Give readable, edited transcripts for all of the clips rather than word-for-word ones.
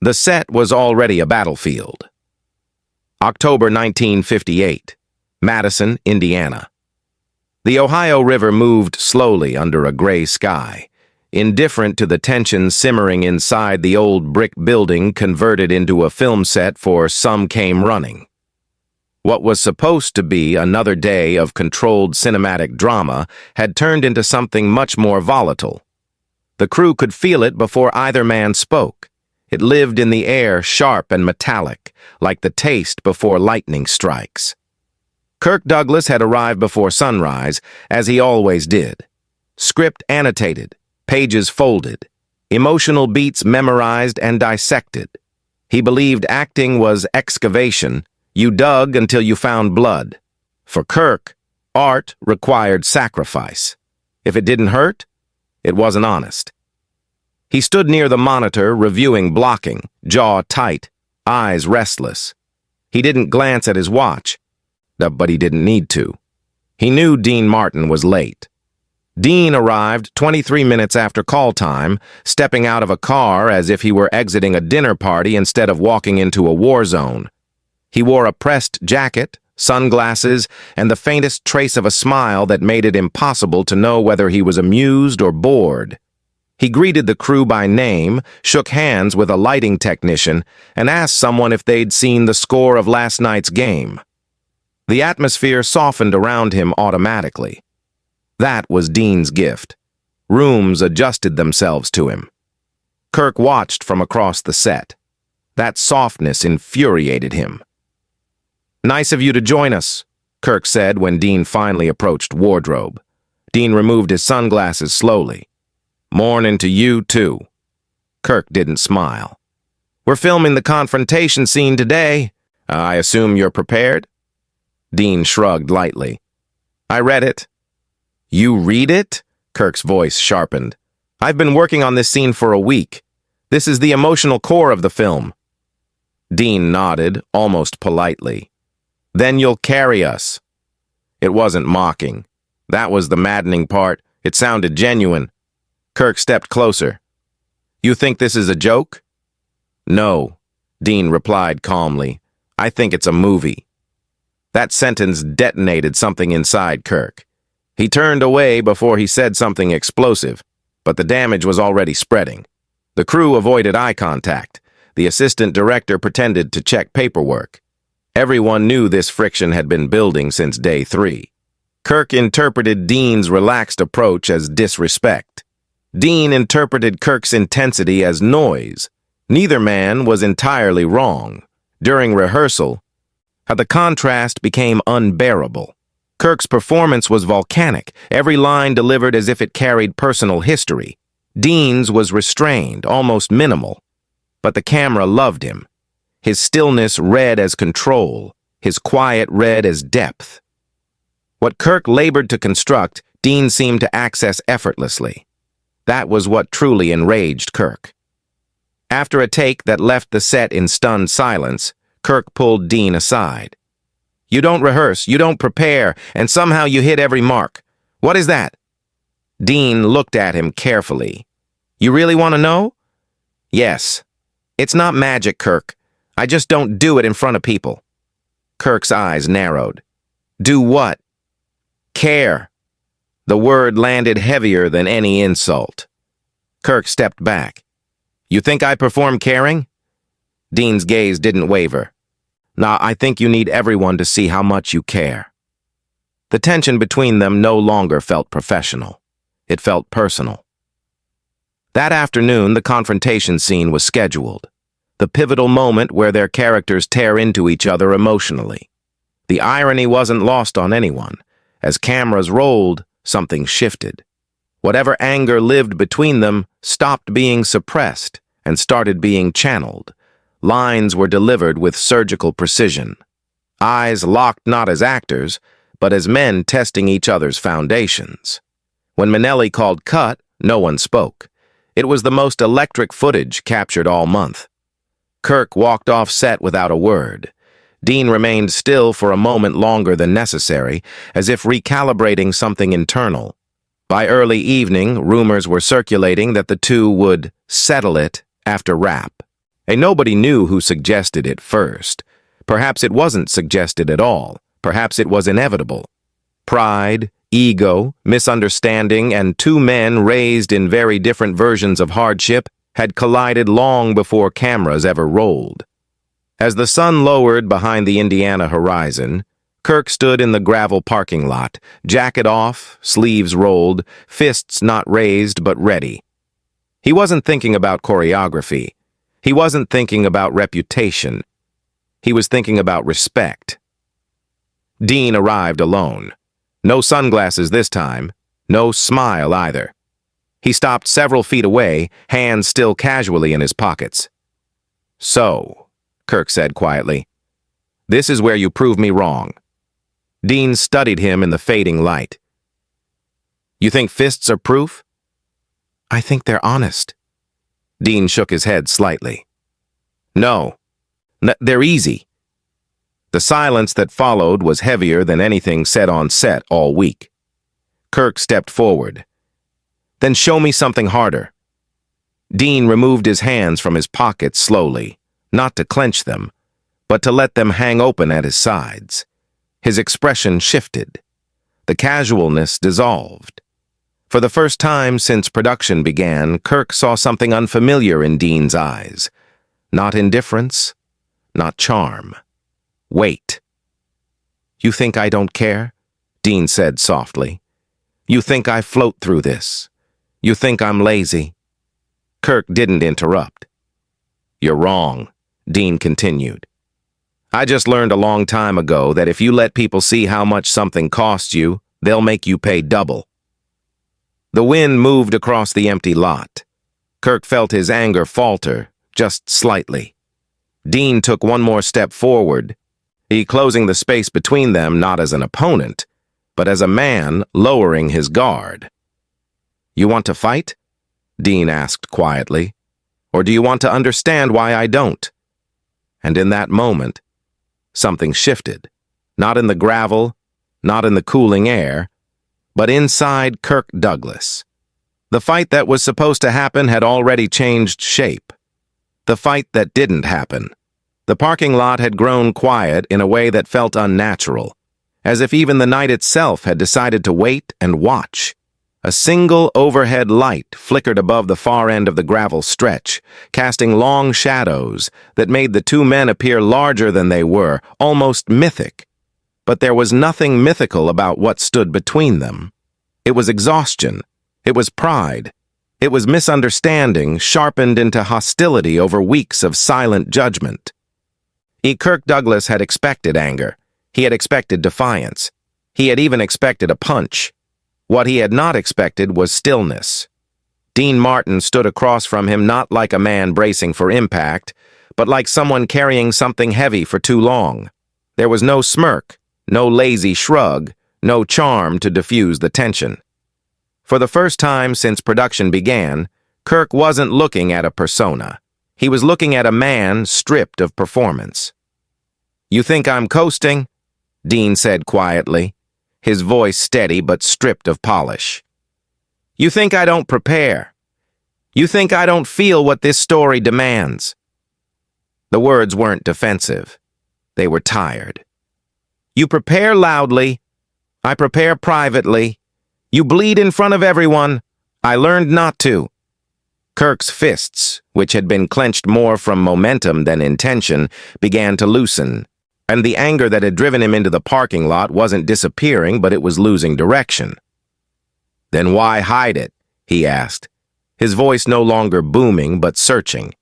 The set was already a battlefield. October 1958, Madison, Indiana. The Ohio River moved slowly under a gray sky, indifferent to the tension simmering inside the old brick building converted into a film set for Some Came Running. What was supposed to be another day of controlled cinematic drama had turned into something much more volatile. The crew could feel it before either man spoke. It lived in the air, sharp and metallic, like the taste before lightning strikes. Kirk Douglas had arrived before sunrise, as he always did. Script annotated, pages folded, emotional beats memorized and dissected. He believed acting was excavation. You dug until you found blood. For Kirk, art required sacrifice. If it didn't hurt, it wasn't honest. He stood near the monitor, reviewing blocking, jaw tight, eyes restless. He didn't glance at his watch, but he didn't need to. He knew Dean Martin was late. Dean arrived 23 minutes after call time, stepping out of a car as if he were exiting a dinner party instead of walking into a war zone. He wore a pressed jacket, sunglasses, and the faintest trace of a smile that made it impossible to know whether he was amused or bored. He greeted the crew by name, shook hands with a lighting technician, and asked someone if they'd seen the score of last night's game. The atmosphere softened around him automatically. That was Dean's gift. Rooms adjusted themselves to him. Kirk watched from across the set. That softness infuriated him. "Nice of you to join us," Kirk said when Dean finally approached wardrobe. Dean removed his sunglasses slowly. "Morning to you, too." Kirk didn't smile. "We're filming the confrontation scene today. I assume you're prepared?" Dean shrugged lightly. "I read it." "You read it?" Kirk's voice sharpened. "I've been working on this scene for a week. This is the emotional core of the film." Dean nodded, almost politely. "Then you'll carry us." It wasn't mocking. That was the maddening part. It sounded genuine. Kirk stepped closer. "You think this is a joke?" "No," Dean replied calmly. "I think it's a movie." That sentence detonated something inside Kirk. He turned away before he said something explosive, but the damage was already spreading. The crew avoided eye contact. The assistant director pretended to check paperwork. Everyone knew this friction had been building since day 3. Kirk interpreted Dean's relaxed approach as disrespect. Dean interpreted Kirk's intensity as noise. Neither man was entirely wrong. During rehearsal, the contrast became unbearable. Kirk's performance was volcanic, every line delivered as if it carried personal history. Dean's was restrained, almost minimal. But the camera loved him. His stillness read as control, his quiet read as depth. What Kirk labored to construct, Dean seemed to access effortlessly. That was what truly enraged Kirk. After a take that left the set in stunned silence, Kirk pulled Dean aside. "You don't rehearse, you don't prepare, and somehow you hit every mark. What is that?" Dean looked at him carefully. "You really want to know?" "Yes. It's not magic, Kirk. I just don't do it in front of people." Kirk's eyes narrowed. "Do what?" "Care." The word landed heavier than any insult. Kirk stepped back. "You think I perform caring?" Dean's gaze didn't waver. "Nah, I think you need everyone to see how much you care." The tension between them no longer felt professional. It felt personal. That afternoon, the confrontation scene was scheduled. The pivotal moment where their characters tear into each other emotionally. The irony wasn't lost on anyone. As cameras rolled, something shifted. Whatever anger lived between them stopped being suppressed and started being channeled. Lines were delivered with surgical precision. Eyes locked not as actors, but as men testing each other's foundations. When Minnelli called cut, no one spoke. It was the most electric footage captured all month. Kirk walked off set without a word. Dean remained still for a moment longer than necessary, as if recalibrating something internal. By early evening, rumors were circulating that the two would settle it after wrap. And nobody knew who suggested it first. Perhaps it wasn't suggested at all. Perhaps it was inevitable. Pride, ego, misunderstanding, and two men raised in very different versions of hardship had collided long before cameras ever rolled. As the sun lowered behind the Indiana horizon, Kirk stood in the gravel parking lot, jacket off, sleeves rolled, fists not raised but ready. He wasn't thinking about choreography. He wasn't thinking about reputation. He was thinking about respect. Dean arrived alone. No sunglasses this time, no smile either. He stopped several feet away, hands still casually in his pockets. "So," Kirk said quietly, "this is where you prove me wrong." Dean studied him in the fading light. "You think fists are proof?" "I think they're honest." Dean shook his head slightly. "No, they're easy." The silence that followed was heavier than anything said on set all week. Kirk stepped forward. "Then show me something harder." Dean removed his hands from his pockets slowly, not to clench them, but to let them hang open at his sides. His expression shifted. The casualness dissolved. For the first time since production began, Kirk saw something unfamiliar in Dean's eyes. Not indifference, not charm. Wait. "You think I don't care?" Dean said softly. "You think I float through this? You think I'm lazy?" Kirk didn't interrupt. "You're wrong," Dean continued. "I just learned a long time ago that if you let people see how much something costs you, they'll make you pay double." The wind moved across the empty lot. Kirk felt his anger falter, just slightly. Dean took one more step forward, he closing the space between them not as an opponent, but as a man lowering his guard. "You want to fight?" Dean asked quietly. "Or do you want to understand why I don't?" And in that moment, something shifted. Not in the gravel, not in the cooling air, but inside Kirk Douglas. The fight that was supposed to happen had already changed shape. The fight that didn't happen. The parking lot had grown quiet in a way that felt unnatural, as if even the night itself had decided to wait and watch. A single overhead light flickered above the far end of the gravel stretch, casting long shadows that made the two men appear larger than they were, almost mythic. But there was nothing mythical about what stood between them. It was exhaustion. It was pride. It was misunderstanding sharpened into hostility over weeks of silent judgment. Kirk Douglas had expected anger. He had expected defiance. He had even expected a punch. What he had not expected was stillness. Dean Martin stood across from him not like a man bracing for impact, but like someone carrying something heavy for too long. There was no smirk, no lazy shrug, no charm to diffuse the tension. For the first time since production began, Kirk wasn't looking at a persona. He was looking at a man stripped of performance. "You think I'm coasting?" Dean said quietly, his voice steady but stripped of polish. "You think I don't prepare? You think I don't feel what this story demands?" The words weren't defensive. They were tired. "You prepare loudly. I prepare privately. You bleed in front of everyone. I learned not to." Kirk's fists, which had been clenched more from momentum than intention, began to loosen, and the anger that had driven him into the parking lot wasn't disappearing, but it was losing direction. "Then why hide it?" he asked, his voice no longer booming but searching.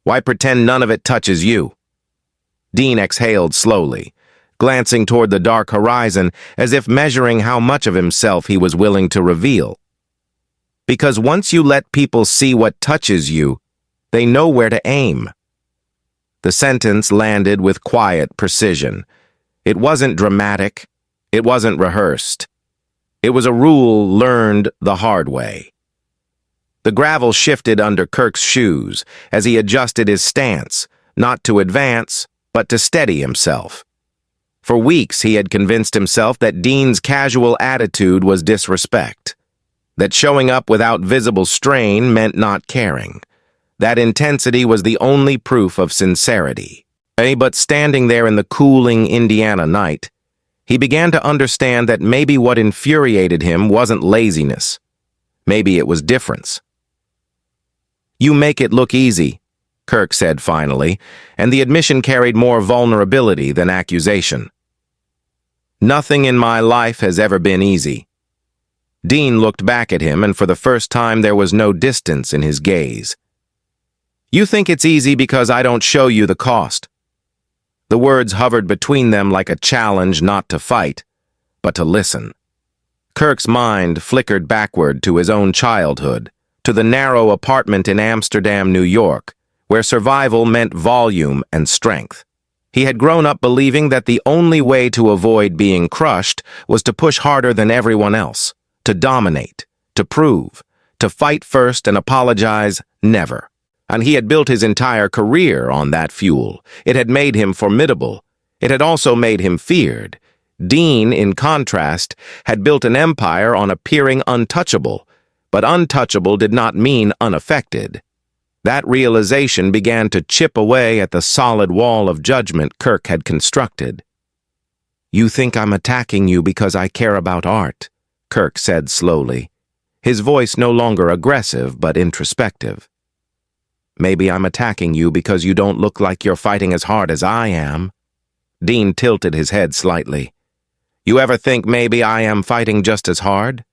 "Why pretend none of it touches you?" Dean exhaled slowly, glancing toward the dark horizon as if measuring how much of himself he was willing to reveal. "Because once you let people see what touches you, they know where to aim." The sentence landed with quiet precision. It wasn't dramatic. It wasn't rehearsed. It was a rule learned the hard way. The gravel shifted under Kirk's shoes as he adjusted his stance, not to advance, but to steady himself. For weeks he had convinced himself that Dean's casual attitude was disrespect, that showing up without visible strain meant not caring, That intensity was the only proof of sincerity. But standing there in the cooling Indiana night, he began to understand that maybe what infuriated him wasn't laziness. Maybe it was difference. "You make it look easy," Kirk said finally, and the admission carried more vulnerability than accusation. "Nothing in my life has ever been easy." Dean looked back at him, and for the first time there was no distance in his gaze. "You think it's easy because I don't show you the cost." The words hovered between them like a challenge not to fight, but to listen. Kirk's mind flickered backward to his own childhood, to the narrow apartment in Amsterdam, New York, where survival meant volume and strength. He had grown up believing that the only way to avoid being crushed was to push harder than everyone else, to dominate, to prove, to fight first and apologize never. And he had built his entire career on that fuel. It had made him formidable. It had also made him feared. Dean, in contrast, had built an empire on appearing untouchable, but untouchable did not mean unaffected. That realization began to chip away at the solid wall of judgment Kirk had constructed. "You think I'm attacking you because I care about art," Kirk said slowly, his voice no longer aggressive but introspective. "Maybe I'm attacking you because you don't look like you're fighting as hard as I am." Dean tilted his head slightly. "You ever think maybe I am fighting just as hard?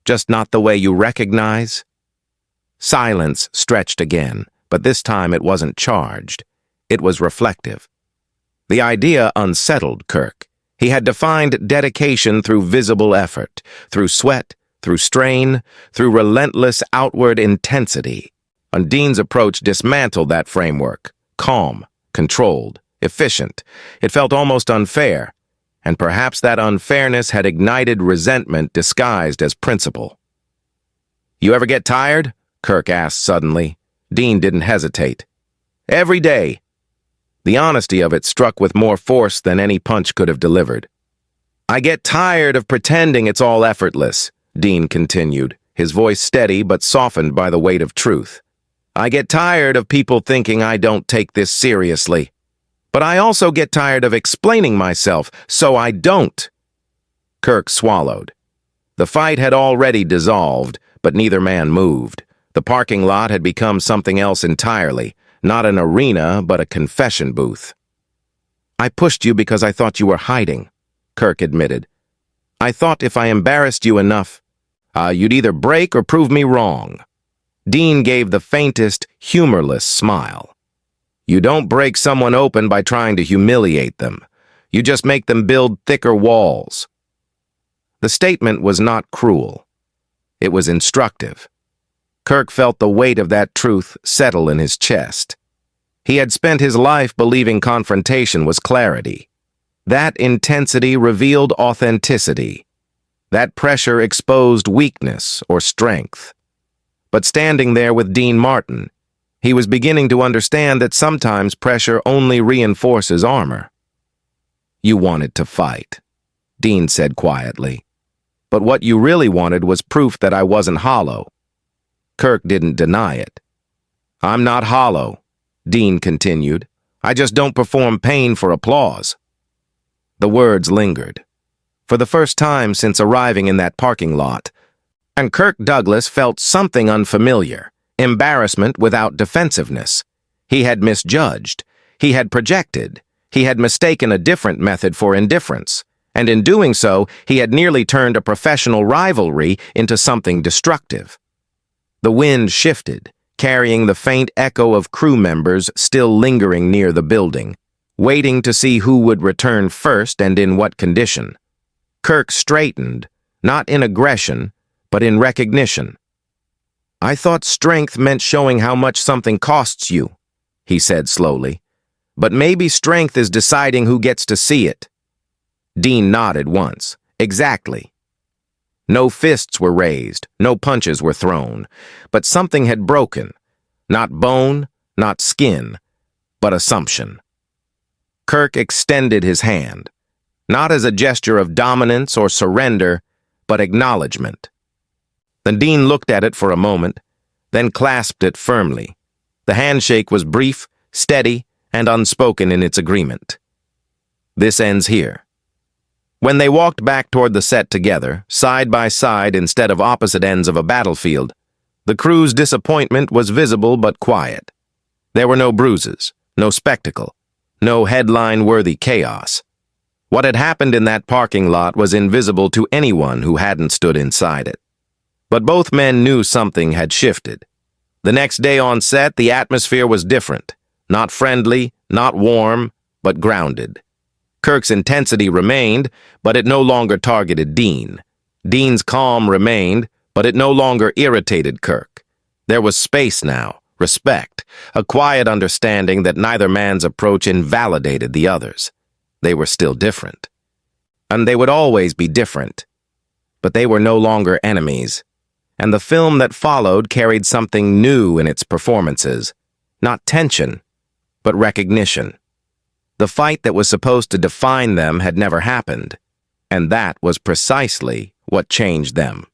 Just not the way you recognize?" Silence stretched again, but this time it wasn't charged. It was reflective. The idea unsettled Kirk. He had defined dedication through visible effort, through sweat, through strain, through relentless outward intensity. And Dean's approach dismantled that framework. Calm, controlled, efficient. It felt almost unfair, and perhaps that unfairness had ignited resentment disguised as principle. "You ever get tired?" Kirk asked suddenly. Dean didn't hesitate. "Every day." The honesty of it struck with more force than any punch could have delivered. "I get tired of pretending it's all effortless," Dean continued, his voice steady but softened by the weight of truth. "I get tired of people thinking I don't take this seriously. But I also get tired of explaining myself, so I don't." Kirk swallowed. The fight had already dissolved, but neither man moved. The parking lot had become something else entirely, not an arena, but a confession booth. "I pushed you because I thought you were hiding," Kirk admitted. "I thought if I embarrassed you enough, you'd either break or prove me wrong." Dean gave the faintest, humorless smile. "You don't break someone open by trying to humiliate them. You just make them build thicker walls." The statement was not cruel. It was instructive. Kirk felt the weight of that truth settle in his chest. He had spent his life believing confrontation was clarity. That intensity revealed authenticity. That pressure exposed weakness or strength. But standing there with Dean Martin, he was beginning to understand that sometimes pressure only reinforces armor. "You wanted to fight," Dean said quietly. "But what you really wanted was proof that I wasn't hollow." Kirk didn't deny it. "I'm not hollow," Dean continued. "I just don't perform pain for applause." The words lingered. For the first time since arriving in that parking lot, and Kirk Douglas felt something unfamiliar, embarrassment without defensiveness. He had misjudged. He had projected. He had mistaken a different method for indifference. And in doing so, he had nearly turned a professional rivalry into something destructive. The wind shifted, carrying the faint echo of crew members still lingering near the building, waiting to see who would return first and in what condition. Kirk straightened, not in aggression, but in recognition. "I thought strength meant showing how much something costs you," he said slowly. "But maybe strength is deciding who gets to see it." Dean nodded once. "Exactly." No fists were raised, no punches were thrown, but something had broken. Not bone, not skin, but assumption. Kirk extended his hand, not as a gesture of dominance or surrender, but acknowledgement. The Dean looked at it for a moment, then clasped it firmly. The handshake was brief, steady, and unspoken in its agreement. This ends here. When they walked back toward the set together, side by side instead of opposite ends of a battlefield, the crew's disappointment was visible but quiet. There were no bruises, no spectacle, no headline-worthy chaos. What had happened in that parking lot was invisible to anyone who hadn't stood inside it. But both men knew something had shifted. The next day on set, the atmosphere was different. Not friendly, not warm, but grounded. Kirk's intensity remained, but it no longer targeted Dean. Dean's calm remained, but it no longer irritated Kirk. There was space now, respect, a quiet understanding that neither man's approach invalidated the other's. They were still different. And they would always be different. But they were no longer enemies. And the film that followed carried something new in its performances. Not tension, but recognition. The fight that was supposed to define them had never happened, and that was precisely what changed them.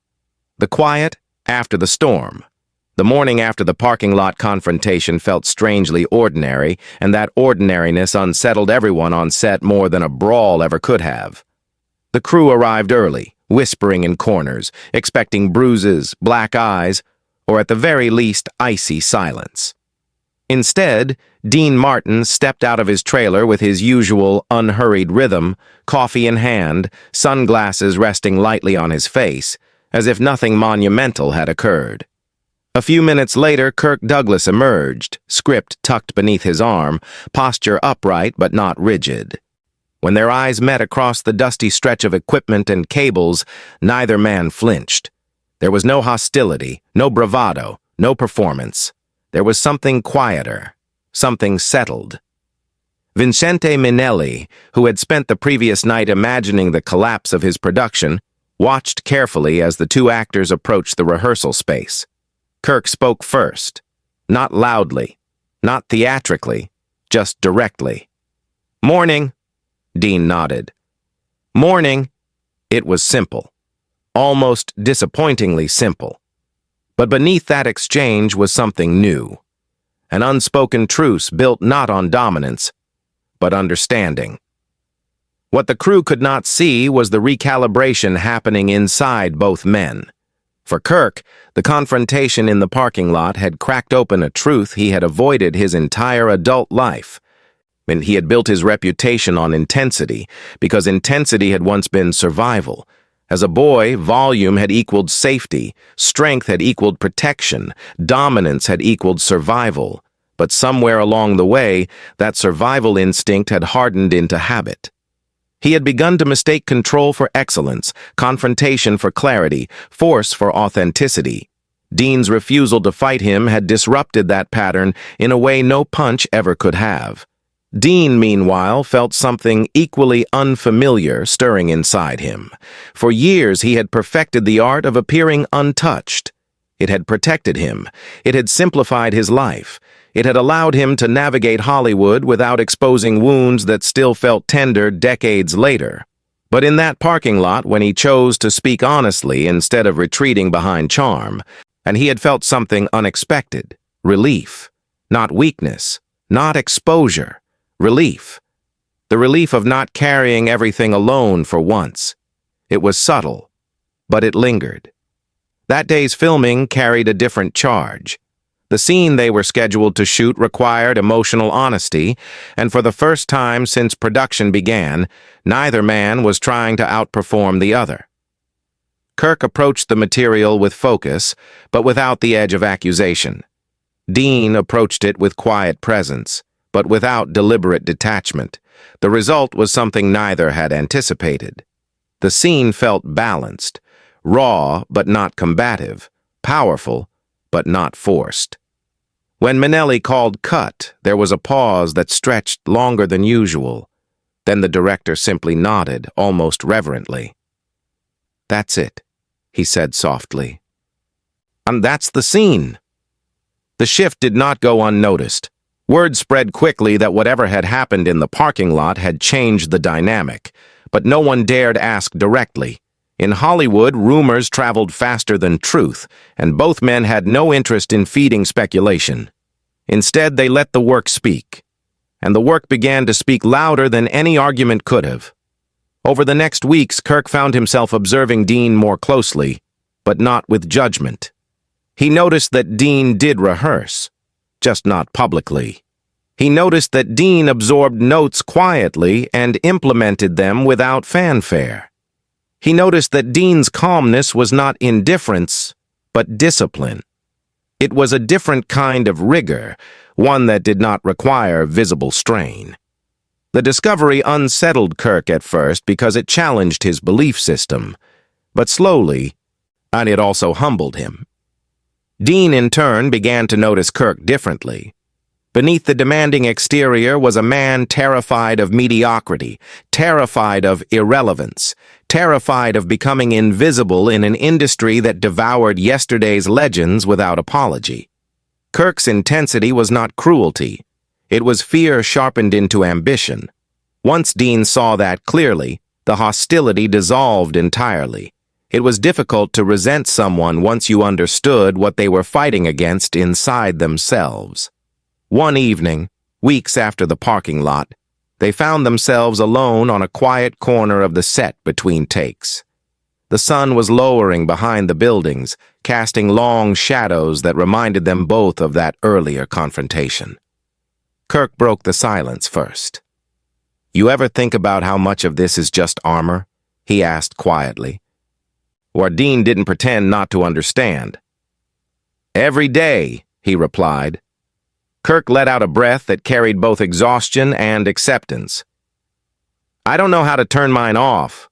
The quiet after the storm. The morning after the parking lot confrontation felt strangely ordinary, and that ordinariness unsettled everyone on set more than a brawl ever could have. The crew arrived early, whispering in corners, expecting bruises, black eyes, or at the very least, icy silence. Instead, Dean Martin stepped out of his trailer with his usual unhurried rhythm, coffee in hand, sunglasses resting lightly on his face, as if nothing monumental had occurred. A few minutes later, Kirk Douglas emerged, script tucked beneath his arm, posture upright but not rigid. When their eyes met across the dusty stretch of equipment and cables, neither man flinched. There was no hostility, no bravado, no performance. There was something quieter, something settled. Vincente Minnelli, who had spent the previous night imagining the collapse of his production, watched carefully as the two actors approached the rehearsal space. Kirk spoke first, not loudly, not theatrically, just directly. "Morning," Dean nodded. "Morning." It was simple, almost disappointingly simple. But beneath that exchange was something new, an unspoken truce built not on dominance, but understanding. What the crew could not see was the recalibration happening inside both men. For Kirk, the confrontation in the parking lot had cracked open a truth he had avoided his entire adult life. And he had built his reputation on intensity, because intensity had once been survival. As a boy, volume had equaled safety, strength had equaled protection, dominance had equaled survival. But somewhere along the way, that survival instinct had hardened into habit. He had begun to mistake control for excellence, confrontation for clarity, force for authenticity. Dean's refusal to fight him had disrupted that pattern in a way no punch ever could have. Dean, meanwhile, felt something equally unfamiliar stirring inside him. For years he had perfected the art of appearing untouched. It had protected him. It had simplified his life. It had allowed him to navigate Hollywood without exposing wounds that still felt tender decades later. But in that parking lot, when he chose to speak honestly instead of retreating behind charm, and he had felt something unexpected, relief, not weakness, not exposure. Relief. The relief of not carrying everything alone for once. It was subtle, but it lingered. That day's filming carried a different charge. The scene they were scheduled to shoot required emotional honesty, and for the first time since production began, neither man was trying to outperform the other. Kirk approached the material with focus, but without the edge of accusation. Dean approached it with quiet presence, but without deliberate detachment. The result was something neither had anticipated. The scene felt balanced, raw but not combative, powerful but not forced. When Minnelli called cut, there was a pause that stretched longer than usual. Then the director simply nodded, almost reverently. "That's it," he said softly. "And that's the scene." The shift did not go unnoticed. Word spread quickly that whatever had happened in the parking lot had changed the dynamic, but no one dared ask directly. In Hollywood, rumors traveled faster than truth, and both men had no interest in feeding speculation. Instead, they let the work speak, and the work began to speak louder than any argument could have. Over the next weeks, Kirk found himself observing Dean more closely, but not with judgment. He noticed that Dean did rehearse, just not publicly. He noticed that Dean absorbed notes quietly and implemented them without fanfare. He noticed that Dean's calmness was not indifference, but discipline. It was a different kind of rigor, one that did not require visible strain. The discovery unsettled Kirk at first because it challenged his belief system, but slowly, and it also humbled him. Dean, in turn, began to notice Kirk differently. Beneath the demanding exterior was a man terrified of mediocrity, terrified of irrelevance, terrified of becoming invisible in an industry that devoured yesterday's legends without apology. Kirk's intensity was not cruelty. It was fear sharpened into ambition. Once Dean saw that clearly, the hostility dissolved entirely. It was difficult to resent someone once you understood what they were fighting against inside themselves. One evening, weeks after the parking lot, they found themselves alone on a quiet corner of the set between takes. The sun was lowering behind the buildings, casting long shadows that reminded them both of that earlier confrontation. Kirk broke the silence first. "You ever think about how much of this is just armor?" he asked quietly. Or Dean didn't pretend not to understand. "Every day," he replied. Kirk let out a breath that carried both exhaustion and acceptance. "I don't know how to turn mine off."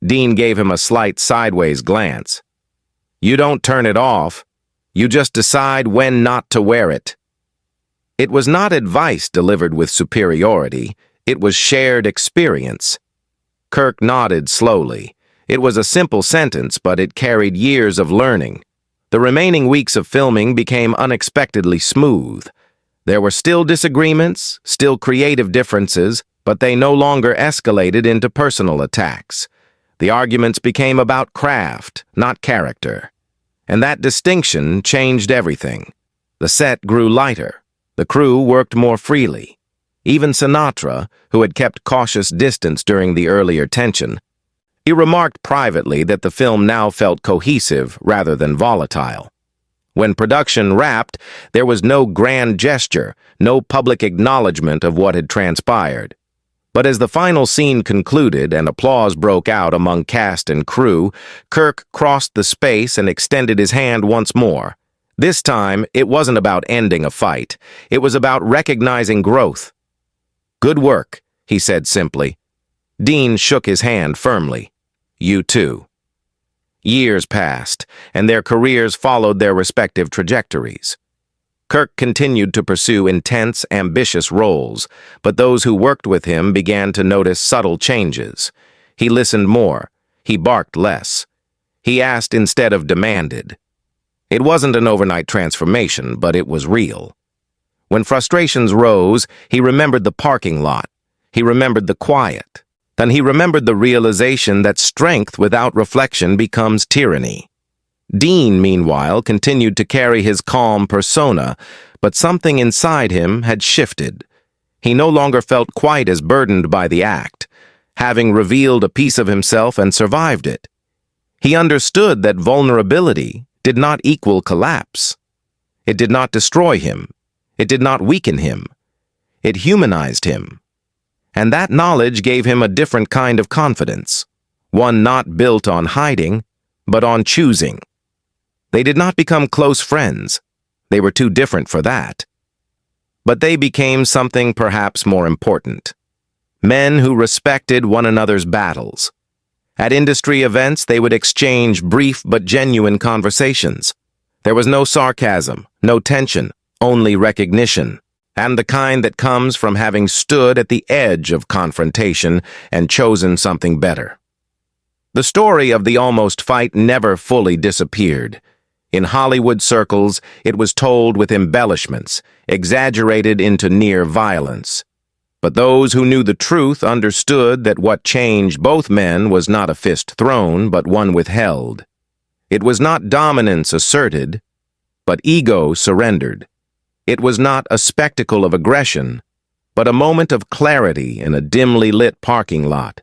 Dean gave him a slight sideways glance. "You don't turn it off. You just decide when not to wear it." It was not advice delivered with superiority. It was shared experience. Kirk nodded slowly. It was a simple sentence, but it carried years of learning. The remaining weeks of filming became unexpectedly smooth. There were still disagreements, still creative differences, but they no longer escalated into personal attacks. The arguments became about craft, not character. And that distinction changed everything. The set grew lighter. The crew worked more freely. Even Sinatra, who had kept cautious distance during the earlier tension, he remarked privately that the film now felt cohesive rather than volatile. When production wrapped, there was no grand gesture, no public acknowledgement of what had transpired. But as the final scene concluded and applause broke out among cast and crew, Kirk crossed the space and extended his hand once more. This time, it wasn't about ending a fight. It was about recognizing growth. "Good work," he said simply. Dean shook his hand firmly. "You too." Years passed, and their careers followed their respective trajectories. Kirk continued to pursue intense, ambitious roles, but those who worked with him began to notice subtle changes. He listened more. He barked less. He asked instead of demanded. It wasn't an overnight transformation, but it was real. When frustrations rose, he remembered the parking lot. He remembered the quiet. Then he remembered the realization that strength without reflection becomes tyranny. Dean, meanwhile, continued to carry his calm persona, but something inside him had shifted. He no longer felt quite as burdened by the act, having revealed a piece of himself and survived it. He understood that vulnerability did not equal collapse. It did not destroy him. It did not weaken him. It humanized him. And that knowledge gave him a different kind of confidence, one not built on hiding, but on choosing. They did not become close friends. They were too different for that. But they became something perhaps more important. Men who respected one another's battles. At industry events, they would exchange brief but genuine conversations. There was no sarcasm, no tension, only recognition, and the kind that comes from having stood at the edge of confrontation and chosen something better. The story of the almost fight never fully disappeared. In Hollywood circles, it was told with embellishments, exaggerated into near violence. But those who knew the truth understood that what changed both men was not a fist thrown, but one withheld. It was not dominance asserted, but ego surrendered. It was not a spectacle of aggression, but a moment of clarity in a dimly lit parking lot.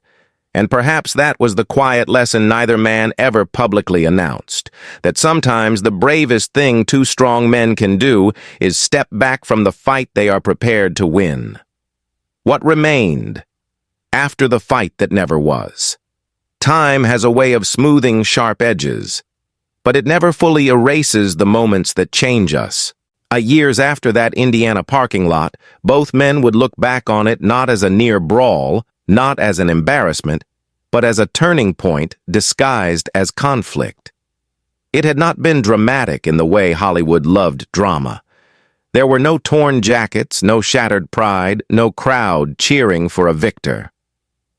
And perhaps that was the quiet lesson neither man ever publicly announced, that sometimes the bravest thing two strong men can do is step back from the fight they are prepared to win. What remained after the fight that never was? Time has a way of smoothing sharp edges, but it never fully erases the moments that change us. Years after that Indiana parking lot, both men would look back on it not as a near brawl, not as an embarrassment, but as a turning point disguised as conflict. It had not been dramatic in the way Hollywood loved drama. There were no torn jackets, no shattered pride, no crowd cheering for a victor.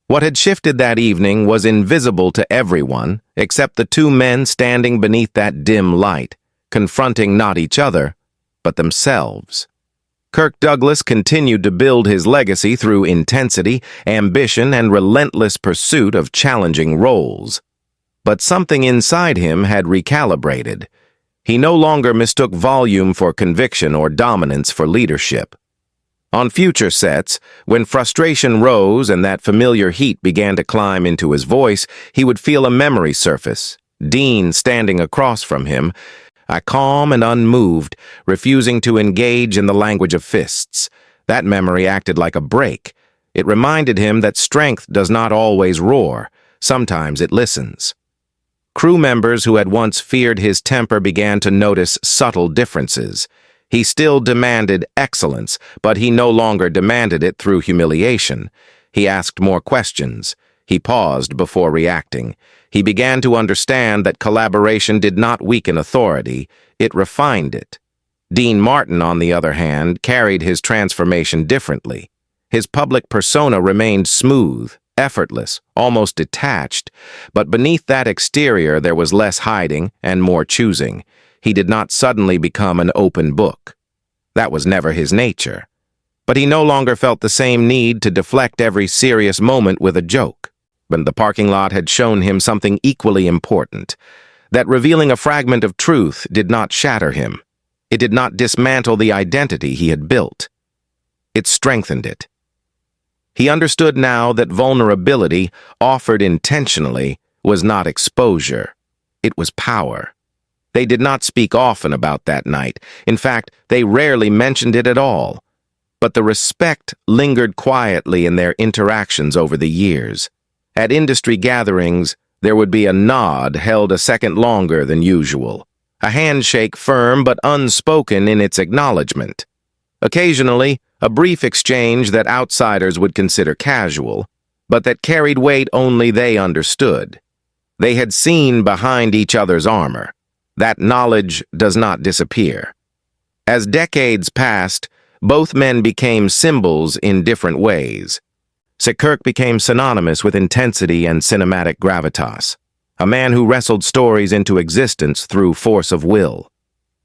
What had shifted that evening was invisible to everyone except the two men standing beneath that dim light, confronting not each other, but themselves. Kirk Douglas continued to build his legacy through intensity, ambition, and relentless pursuit of challenging roles. But something inside him had recalibrated. He no longer mistook volume for conviction or dominance for leadership. On future sets, when frustration rose and that familiar heat began to climb into his voice, he would feel a memory surface, Dean standing across from him, calm and unmoved, refusing to engage in the language of fists. That memory acted like a brake. It reminded him that strength does not always roar. Sometimes it listens. Crew members who had once feared his temper began to notice subtle differences. He still demanded excellence, but he no longer demanded it through humiliation. He asked more questions. He paused before reacting. He began to understand that collaboration did not weaken authority, it refined it. Dean Martin, on the other hand, carried his transformation differently. His public persona remained smooth, effortless, almost detached, but beneath that exterior there was less hiding and more choosing. He did not suddenly become an open book. That was never his nature. But he no longer felt the same need to deflect every serious moment with a joke. But the parking lot had shown him something equally important, that revealing a fragment of truth did not shatter him. It did not dismantle the identity he had built. It strengthened it. He understood now that vulnerability, offered intentionally, was not exposure. It was power. They did not speak often about that night. In fact, they rarely mentioned it at all. But the respect lingered quietly in their interactions over the years. At industry gatherings, there would be a nod held a second longer than usual, a handshake firm but unspoken in its acknowledgement. Occasionally, a brief exchange that outsiders would consider casual, but that carried weight only they understood. They had seen behind each other's armor. That knowledge does not disappear. As decades passed, both men became symbols in different ways. Kirk became synonymous with intensity and cinematic gravitas, a man who wrestled stories into existence through force of will.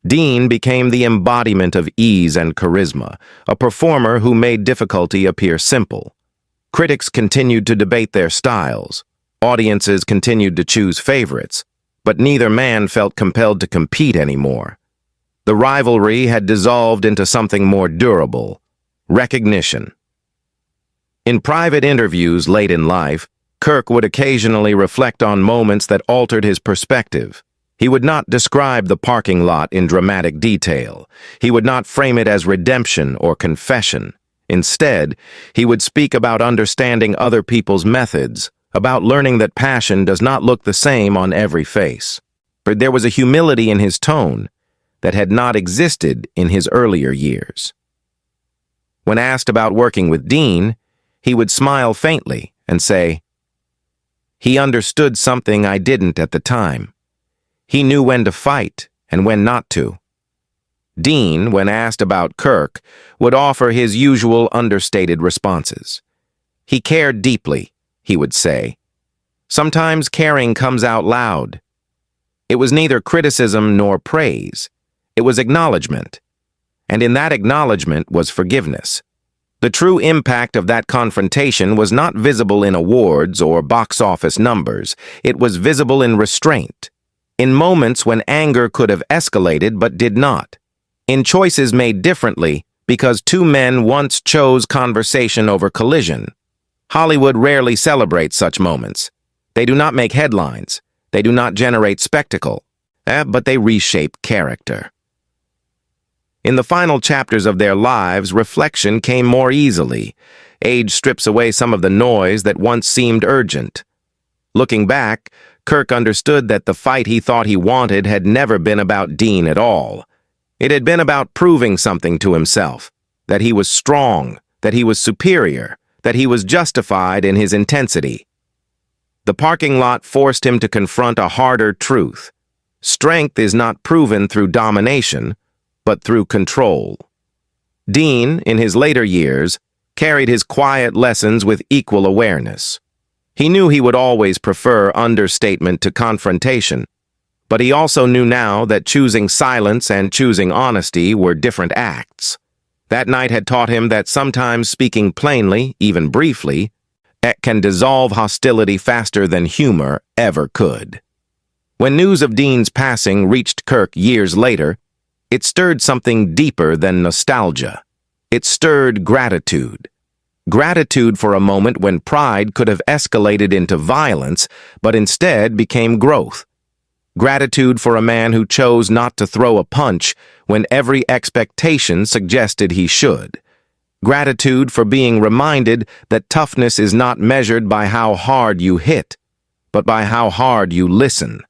Dean became the embodiment of ease and charisma, a performer who made difficulty appear simple. Critics continued to debate their styles. Audiences continued to choose favorites, but neither man felt compelled to compete anymore. The rivalry had dissolved into something more durable: recognition. In private interviews late in life, Kirk would occasionally reflect on moments that altered his perspective. He would not describe the parking lot in dramatic detail. He would not frame it as redemption or confession. Instead, he would speak about understanding other people's methods, about learning that passion does not look the same on every face. But there was a humility in his tone that had not existed in his earlier years. When asked about working with Dean, he would smile faintly and say, "He understood something I didn't at the time. He knew when to fight and when not to." Dean, when asked about Kirk, would offer his usual understated responses. "He cared deeply," he would say. "Sometimes caring comes out loud." It was neither criticism nor praise. It was acknowledgement. And in that acknowledgement was forgiveness. The true impact of that confrontation was not visible in awards or box office numbers. It was visible in restraint, in moments when anger could have escalated but did not, In choices made differently because two men once chose conversation over collision. Hollywood rarely celebrates such moments. They do not make headlines. They do not generate spectacle, but they reshape character. In the final chapters of their lives, reflection came more easily. Age strips away some of the noise that once seemed urgent. Looking back, Kirk understood that the fight he thought he wanted had never been about Dean at all. It had been about proving something to himself, that he was strong, that he was superior, that he was justified in his intensity. The parking lot forced him to confront a harder truth. Strength is not proven through domination, but through control. Dean, in his later years, carried his quiet lessons with equal awareness. He knew he would always prefer understatement to confrontation, but he also knew now that choosing silence and choosing honesty were different acts. That night had taught him that sometimes speaking plainly, even briefly, can dissolve hostility faster than humor ever could. When news of Dean's passing reached Kirk years later, it stirred something deeper than nostalgia. It stirred gratitude. Gratitude for a moment when pride could have escalated into violence, but instead became growth. Gratitude for a man who chose not to throw a punch when every expectation suggested he should. Gratitude for being reminded that toughness is not measured by how hard you hit, but by how hard you listen.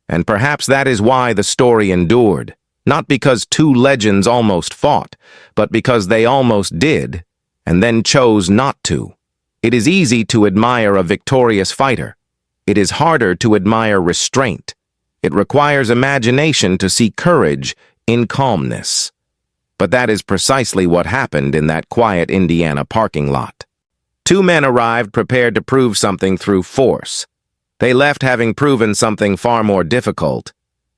And perhaps that is why the story endured, not because two legends almost fought, but because they almost did, and then chose not to. It is easy to admire a victorious fighter. It is harder to admire restraint. It requires imagination to see courage in calmness. But that is precisely what happened in that quiet Indiana parking lot. Two men arrived prepared to prove something through force. They left having proven something far more difficult,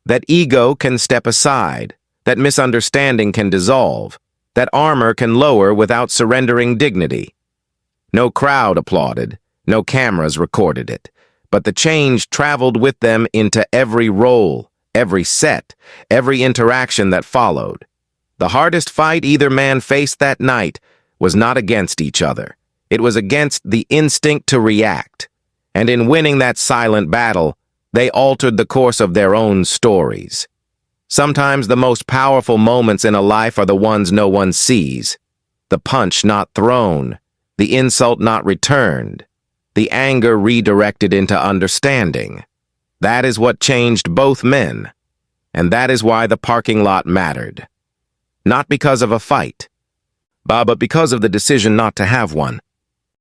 that ego can step aside, that misunderstanding can dissolve, that armor can lower without surrendering dignity. No crowd applauded, no cameras recorded it, but the change traveled with them into every role, every set, every interaction that followed. The hardest fight either man faced that night was not against each other. It was against the instinct to react. And in winning that silent battle, they altered the course of their own stories. Sometimes the most powerful moments in a life are the ones no one sees. The punch not thrown, the insult not returned, the anger redirected into understanding. That is what changed both men, and that is why the parking lot mattered. Not because of a fight, but because of the decision not to have one.